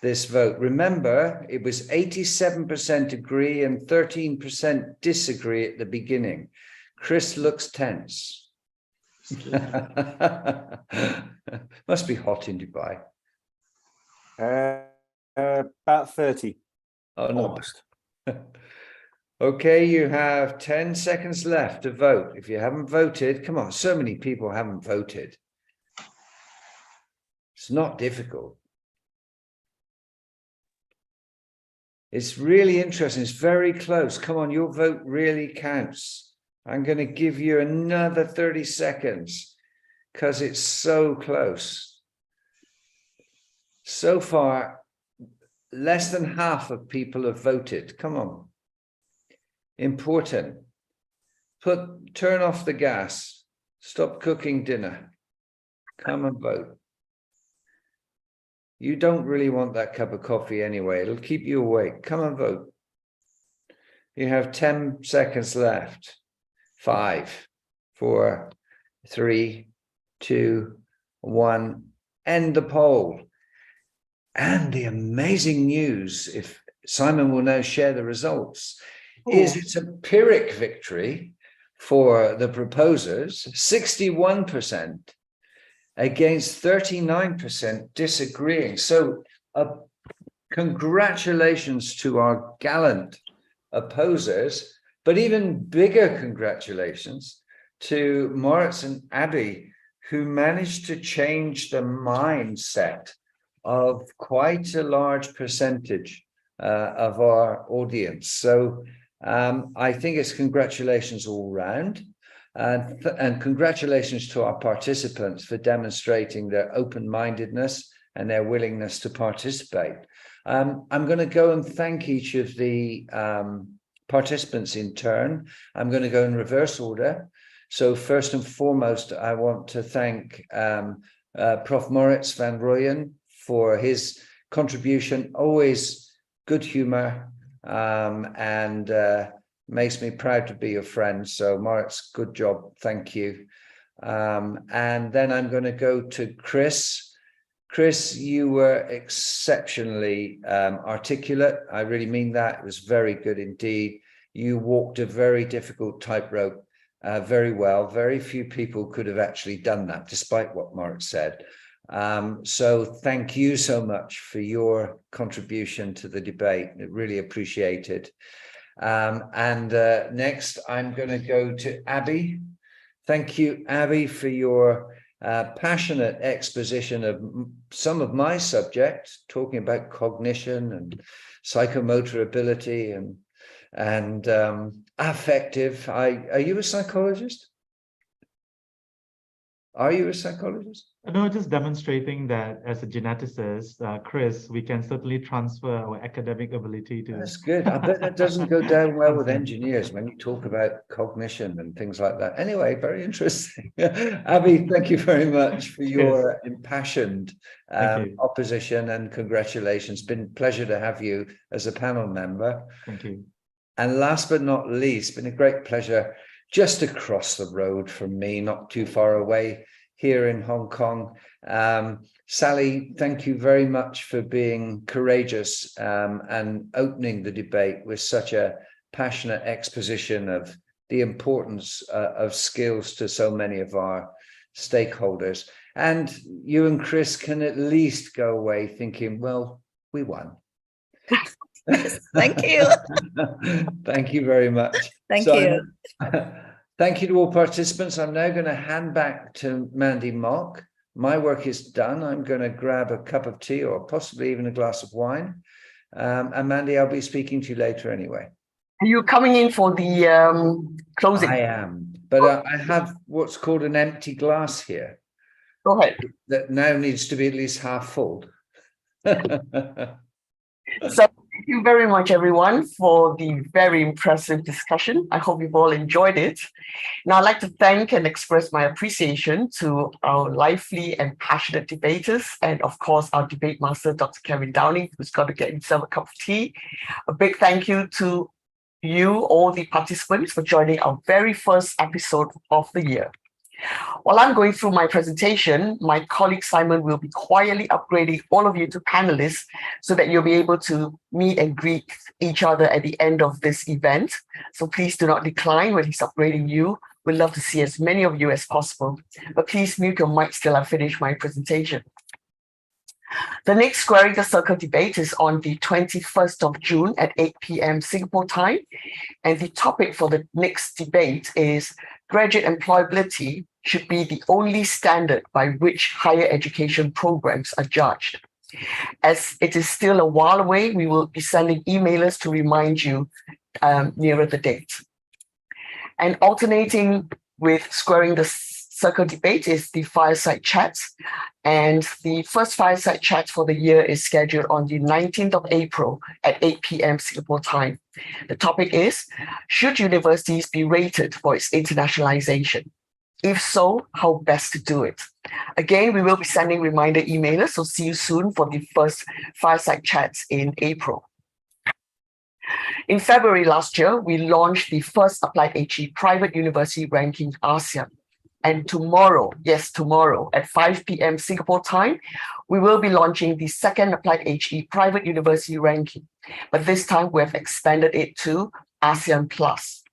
this vote. Remember, it was 87% agree and 13% disagree at the beginning. Chris looks tense. Must be hot in Dubai. About 30. Oh, no. Almost. Okay, you have 10 seconds left to vote. If you haven't voted, come on, so many people haven't voted. It's not difficult. It's really interesting. It's very close. Come on, your vote really counts. I'm going to give you another 30 seconds because it's so close. So far, less than half of people have voted. Come on. Important. Turn off the gas. Stop cooking dinner. Come and vote. You don't really want that cup of coffee anyway. It'll keep you awake. Come and vote. You have 10 seconds left. 5, 4, 3, 2, 1. End the poll. And the amazing news, if Simon will now share the results, is it's a Pyrrhic victory for the proposers, 61% against 39% disagreeing. So congratulations to our gallant opposers, but even bigger congratulations to Moritz and Abby, who managed to change the mindset of quite a large percentage of our audience. So I think it's congratulations all round, and congratulations to our participants for demonstrating their open-mindedness and their willingness to participate. I'm going to go and thank each of the participants in turn. I'm going to go in reverse order. So first and foremost, I want to thank Prof. Moritz van Rooyen for his contribution, always good humor, and makes me proud to be your friend. So Moritz, good job. Thank you. And then I'm going to go to Chris. Chris, you were exceptionally articulate. I really mean that. It was very good indeed. You walked a very difficult tightrope very well. Very few people could have actually done that, despite what Moritz said. So thank you so much for your contribution to the debate. Really appreciated. Next, I'm going to go to Abby. Thank you, Abby, for your passionate exposition of some of my subjects, talking about cognition and psychomotor ability and affective. Are you a psychologist? Are you a psychologist? No, just demonstrating that as a geneticist, Chris, we can certainly transfer our academic ability to. That's good. I bet that doesn't go down well with engineers when you talk about cognition and things like that. Anyway, very interesting. Abby, thank you very much for your impassioned opposition, and congratulations. Been a pleasure to have you as a panel member. Thank you. And last but not least, been a great pleasure just across the road from me, not too far away, here in Hong Kong. Sally, thank you very much for being courageous and opening the debate with such a passionate exposition of the importance of skills to so many of our stakeholders. And you and Chris can at least go away thinking, well, we won. Thank you. Thank you very much. Thank you. Thank you to all participants. I'm now going to hand back to Mandy Mock. My work is done. I'm going to grab a cup of tea or possibly even a glass of wine. And Mandy, I'll be speaking to you later anyway. Are you coming in for the closing? I am, but I have what's called an empty glass here. Go ahead. That now needs to be at least half full. So you very much, everyone, for the very impressive discussion. I hope you've all enjoyed it. Now, I'd like to thank and express my appreciation to our lively and passionate debaters, and of course, our debate master, Dr. Kevin Downing, who's got to get himself a cup of tea. A big thank you to you, all the participants, for joining our very first episode of the year. While I'm going through my presentation, my colleague Simon will be quietly upgrading all of you to panelists so that you'll be able to meet and greet each other at the end of this event. So please do not decline when he's upgrading you. We'd love to see as many of you as possible, but please mute your mic till I finish my presentation. The next Squaring the Circle debate is on the 21st of June at 8 p.m. Singapore time. And the topic for the next debate is graduate employability should be the only standard by which higher education programs are judged. As it is still a while away, we will be sending emailers to remind you nearer the date. And alternating with Squaring the Circle debate is the fireside chats. And the first fireside chat for the year is scheduled on the 19th of April at 8 p.m. Singapore time. The topic is, should universities be rated for its internationalization? If so, how best to do it? Again, we will be sending reminder emailers, so see you soon for the first fireside chats in April. In February last year, we launched the first Applied HE private university ranking ASEAN. And tomorrow, yes, tomorrow at 5 p.m. Singapore time, we will be launching the second Applied HE private university ranking. But this time we have expanded it to ASEAN Plus.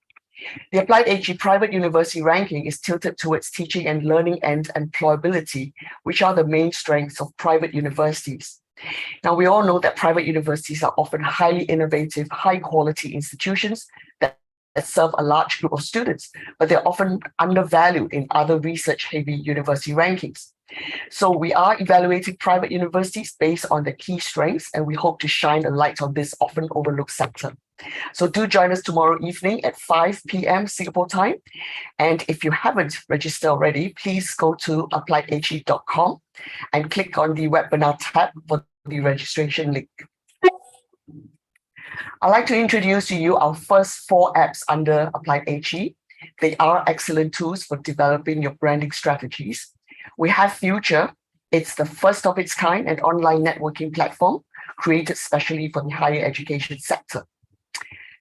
The Applied HE private university ranking is tilted towards teaching and learning and employability, which are the main strengths of private universities. Now, we all know that private universities are often highly innovative, high quality institutions that serve a large group of students, but they're often undervalued in other research-heavy university rankings. So we are evaluating private universities based on their key strengths, and we hope to shine a light on this often overlooked sector. So do join us tomorrow evening at 5 p.m. Singapore time. And if you haven't registered already, please go to appliedhe.com and click on the webinar tab for the registration link. I'd like to introduce to you our first 4 apps under Applied HE. They are excellent tools for developing your branding strategies. We have Future. It's the first of its kind and online networking platform created specially for the higher education sector.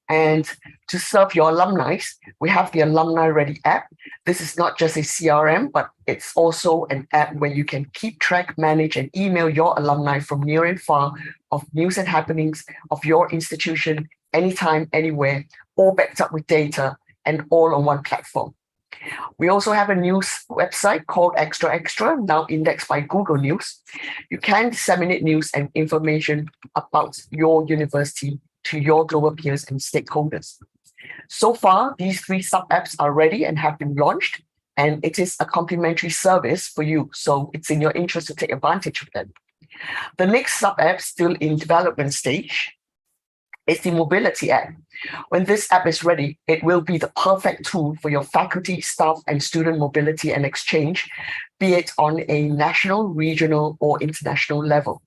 And to serve your alumni, we have the Alumni Ready app. This is not just a CRM, but it's also an app where you can keep track, manage, and email your alumni from near and far of news and happenings of your institution, anytime, anywhere, all backed up with data and all on one platform. We also have a news website called Extra Extra, now indexed by Google News. You can disseminate news and information about your university to your global peers and stakeholders. So far, these 3 sub-apps are ready and have been launched, and it is a complimentary service for you, so it's in your interest to take advantage of them. The next sub-app, still in development stage, is the Mobility app. When this app is ready, it will be the perfect tool for your faculty, staff, and student mobility and exchange, be it on a national, regional, or international level.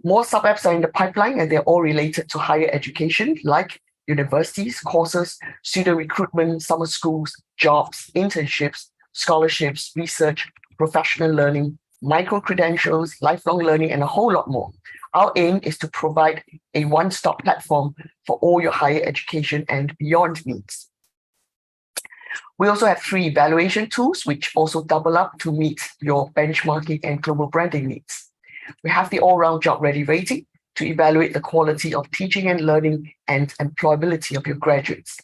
More sub-apps are in the pipeline, and they're all related to higher education, like universities, courses, student recruitment, summer schools, jobs, internships, scholarships, research, professional learning, micro-credentials, lifelong learning, and a whole lot more. Our aim is to provide a one-stop platform for all your higher education and beyond needs. We also have 3 evaluation tools, which also double up to meet your benchmarking and global branding needs. We have the all-round job ready rating to evaluate the quality of teaching and learning and employability of your graduates.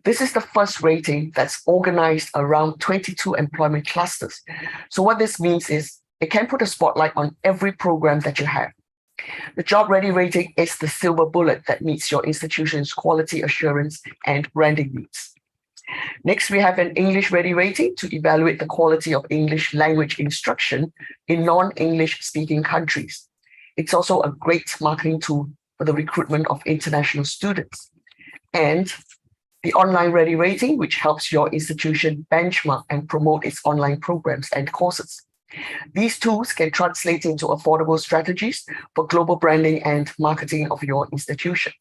This is the first rating that's organized around 22 employment clusters. So what this means is it can put a spotlight on every program that you have. The job ready rating is the silver bullet that meets your institution's quality assurance and branding needs. Next, we have an English ready rating to evaluate the quality of English language instruction in non-English speaking countries. It's also a great marketing tool for the recruitment of international students. And the online ready rating, which helps your institution benchmark and promote its online programs and courses. These tools can translate into affordable strategies for global branding and marketing of your institution.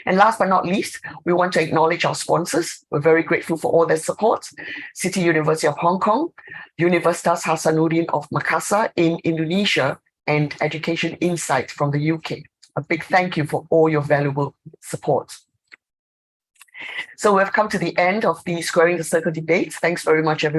And last but not least, we want to acknowledge our sponsors. We're very grateful for all their support. City University of Hong Kong, Universitas Hasanuddin of Makassar in Indonesia, and Education Insight from the UK. A big thank you for all your valuable support. So we've come to the end of the Squaring the Circle debate. Thanks very much, everyone.